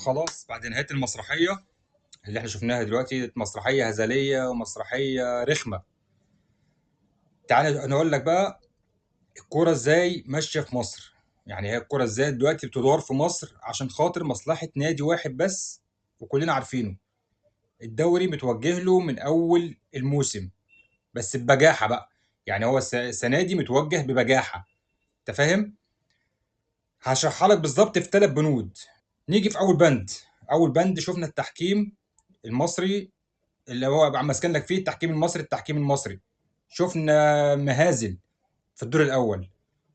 خلاص بعد نهاية المسرحية اللي احنا شفناها دلوقتي، مسرحية هزلية ومسرحية رخمة. تعالى نقول لك بقى الكورة ازاي ماشية في مصر. يعني هي الكورة ازاي دلوقتي بتدور في مصر عشان خاطر مصلحة نادي واحد بس، وكلنا عارفينه. الدوري متوجه له من أول الموسم، بس ببجاحة بقى. يعني هو السنة دي متوجه ببجاحة. انت فاهم؟ هشرحها لك بالظبط في 3 بنود. نيجي في أول بند. أول بند شفنا التحكيم المصري، اللي هو عم ماسكين لك فيه التحكيم المصري. التحكيم المصري شفنا مهازل في الدور الاول،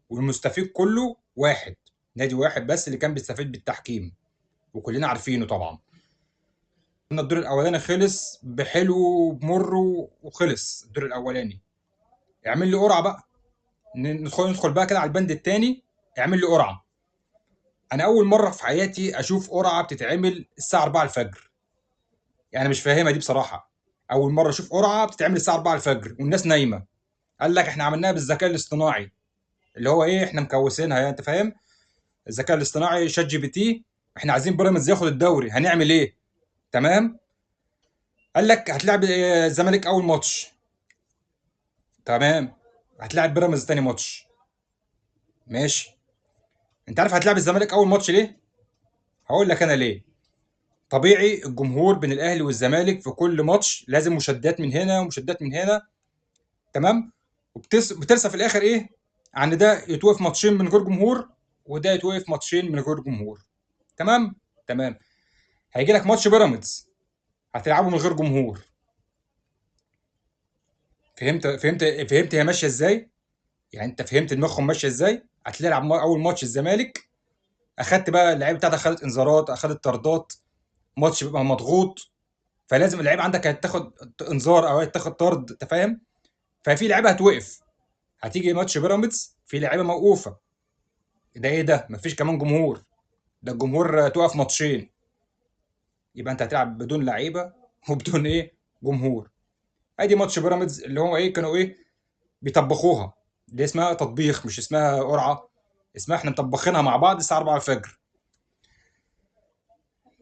والمستفيد كله واحد، نادي واحد بس اللي كان بيستفيد بالتحكيم، وكلنا عارفينه طبعا. قلنا الدور الاولاني خلص بحلو بمر، وخلص الدور الاولاني. اعمل لي قرعه بقى. ندخل بقى كده على البند الثاني. اعمل لي قرعه. انا اول مره في حياتي اشوف قرعه بتتعمل الساعه 4 الفجر. يعني مش فاهمها دي بصراحه. اول مره اشوف قرعه بتتعمل الساعه 4 الفجر والناس نايمه. قال لك احنا عملناها بالذكاء الاصطناعي، اللي هو ايه، احنا مكوسينها يعني، انت فاهم. الذكاء الاصطناعي شات جي بي تي. احنا عايزين بيراميدز ياخد الدوري، هنعمل ايه؟ تمام. قال لك هتلعب الزمالك اول ماتش. تمام. هتلعب بيراميدز تاني ماتش. ماشي. انت عارف هتلعب الزمالك اول ماتش ليه؟ هقول لك انا ليه. طبيعي الجمهور بين الاهلي والزمالك في كل ماتش لازم مشادات من هنا ومشادات من هنا. تمام. بترسى في الاخر ايه؟ عن ده يتوقف ماتشين من غير جمهور، وده يتوقف ماتشين من غير جمهور. تمام. تمام. هيجي لك ماتش بيراميدز هتلعبه من غير جمهور. فهمت هي ماشيه ازاي؟ يعني انت فهمت دماغهم ماشيه ازاي؟ هتلعب اول ماتش الزمالك، اخدت بقى اللعيبه بتاعتك، اخدت انذارات، اخدت طردات، ماتش بيبقى مضغوط، فلازم اللعيبه عندك هتاخد انذار او هتاخد طرد، انت فاهم. ففي لعيبه هتوقف. هتيجي ماتش بيراميدز في لعيبه موقوفه. ده ايه ده؟ مفيش كمان جمهور. ده الجمهور توقف ماتشين. يبقى انت هتلعب بدون لعيبه وبدون ايه؟ جمهور. ادي ماتش بيراميدز اللي هو ايه، كانوا ايه، بيطبخوها. دي اسمها تطبيخ، مش اسمها قرعه. اسمها احنا مطبخينها مع بعض الساعه 4 الفجر.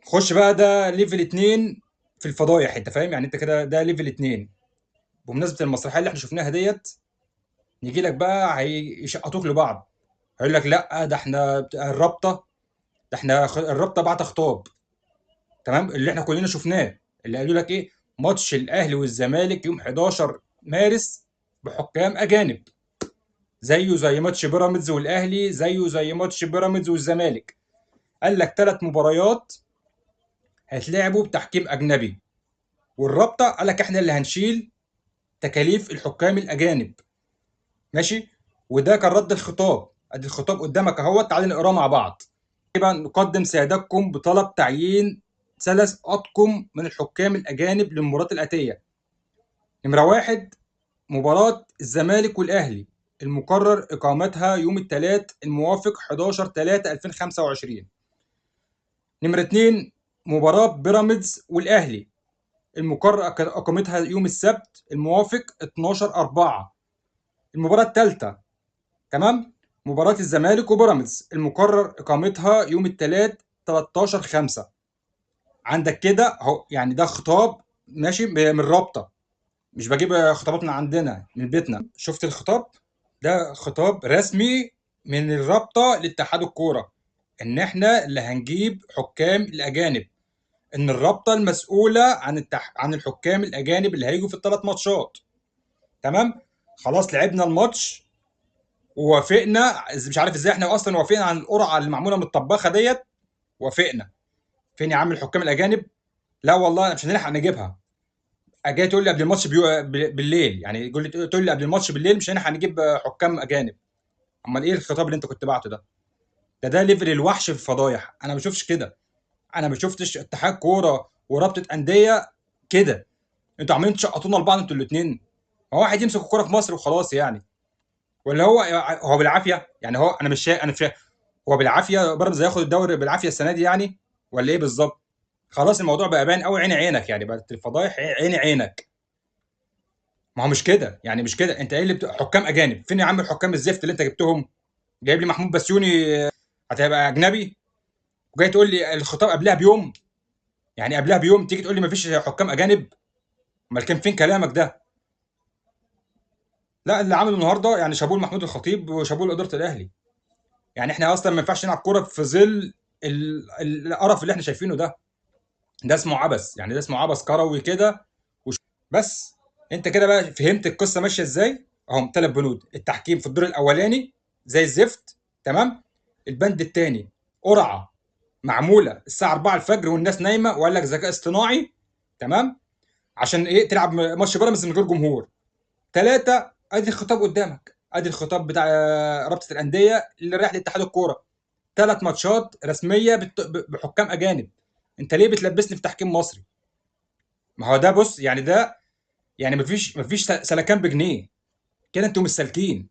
خش بقى ده ليفل 2 في الفضايح، انت فاهم. يعني انت كده ده ليفل 2. بمناسبه المسرحيه اللي احنا شفناها ديت، نيجي لك بقى هيشقطوك لبعض. هيقول لك لا ده احنا الرابطه، ده احنا الرابطه بعت خطاب. تمام. اللي احنا كلنا شفناه، اللي قالوا لك ايه، ماتش الاهلي والزمالك يوم 11 مارس بحكام اجانب، زيه زي ماتش بيراميدز والاهلي، زيه زي ماتش بيراميدز والزمالك. قال لك 3 مباريات هيتلعبوا بتحكيم اجنبي، والرابطه قال لك احنا اللي هنشيل تكاليف الحكام الاجانب. ماشي. وده كان رد الخطاب. ادي الخطاب قدامك اهوت، تعالى نقراه مع بعض. يبقى نقدم سيادتكم بطلب تعيين 3 أطقم من الحكام الأجانب للمباريات الآتية. نمرة واحد، مباراة الزمالك والأهلي المقرر إقامتها يوم الثلاث الموافق 11/3/2025. نمرة 2، مباراة بيراميدز والأهلي المقرر إقامتها يوم السبت الموافق 12/4. المباراة الثالثة، تمام، مباراة الزمالك وبيراميدز المقرر إقامتها يوم الثلاث 13/5. عندك كده اهو، يعني ده خطاب ماشي من الرابطة، مش بجيب خطابات من عندنا من بيتنا. شفت الخطاب؟ ده خطاب رسمي من الرابطة لاتحاد الكورة، إن إحنا اللي هنجيب حكام الأجانب، إن الرابطة المسؤولة عن الحكام الأجانب اللي هيجوا في ال3 ماتشات. تمام؟ خلاص لعبنا الماتش ووافقنا. مش عارف ازاي احنا اصلا وافقنا عن القرعه اللي معموله متطبخه ديت. وافقنا. فين يا عم الحكام الاجانب؟ لا والله مش هنلحق نجيبها. جاي تقول لي قبل الماتش بالليل، يعني تقول لي قبل الماتش بالليل مش هنلحق نجيب حكام اجانب. امال ايه الخطاب اللي انت كنت بعته ده؟ ده ليفل الوحش في الفضايح. انا ما بشوفش كده. انا ما شفتش اتحاد كوره ورابطه انديه كده. انتوا عمالين تشقطونا لبعض انتوا الاثنين. هو واحد يمسك الكوره في مصر وخلاص يعني؟ ولا هو بالعافيه يعني؟ هو انا مش شايف، انا مش شايف. هو بالعافيه بيراميدز هياخد الدوري بالعافيه السنه دي يعني؟ ولا ايه بالظبط؟ خلاص الموضوع بقى باين قوي، عيني عينك يعني، بقت الفضايح عيني عينك. ما هو مش كده يعني، مش كده. انت ايه اللي حكام اجانب؟ فين يا عم الحكام الزفت اللي انت جبتهم؟ جايب لي محمود بسيوني هتبقى اجنبي؟ وجاي تقول لي الخطاب قبلها بيوم. يعني قبلها بيوم تيجي تقول لي مفيش حكام اجانب؟ امال كان فين كلامك ده؟ لا، اللي عمله النهارده يعني شابوه لمحمود الخطيب وشابوه لاداره الاهلي. يعني احنا اصلا ما ينفعش نلعب كوره في ظل القرف اللي احنا شايفينه ده. ده اسمه عبث، يعني ده اسمه عبث كروي كده. بس انت كده بقى فهمت القصه ماشيه ازاي. اهم 3 بنود: التحكيم في الدور الاولاني زي الزفت، تمام. البند الثاني: قرعه معموله الساعه 4 الفجر والناس نايمه، وقال لك ذكاء اصطناعي، تمام، عشان ايه؟ تلعب ماتش بيراميدز من غير جمهور. ثلاثه: ادي الخطاب قدامك، ادي الخطاب بتاع رابطه الانديه اللي رايح لاتحاد الكوره. 3 ماتشات رسميه بحكام اجانب. انت ليه بتلبسني في تحكيم مصري؟ ما هو ده، بص يعني ده، يعني مفيش سلكان بجنيه. كده انتوا مش سالكين.